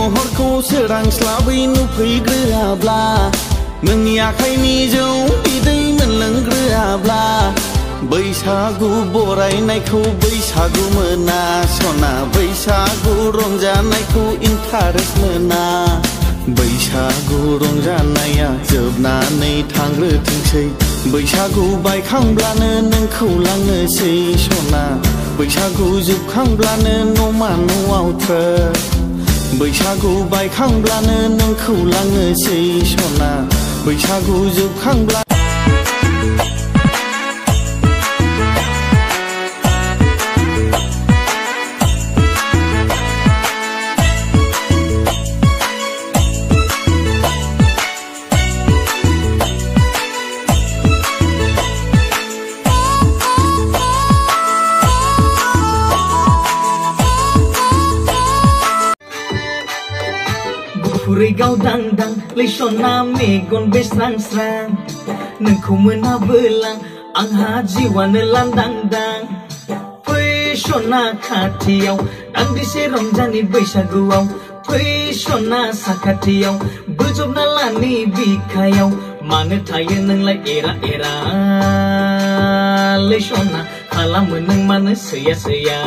महरखौ सोरांस्लाबै नुफैग्रोआब्ला नोंनि आखाइनि जौ बिदै मोनलोंग्रोआब्ला बैसागु बरायनायखौ बैसागु मोना सना बैसागु रंजानायखौ इन्टारेस्ट मोना बैसागु रंजानाया जोबनानै थांग्रोथोंसै बैसागु बायखांब्लानो नोंखौ लांनोसै सना बैसागु जोबखांब्लानो न'मा न'आव थ्रोब बैसागु बायखांब्लानो नोंखौ लांनोसै सना बैसागु जोबखांब्ला Furi gau dang dang leisona megon besrang srang nengkau menabelang angha jiwana landang dang Fui sona khatiau dang di serong jani बैसागुआव Fui sona sakatiau bejobna lani bikayau Mano tayo nenglah era era leisona kalamu neng mana seya seya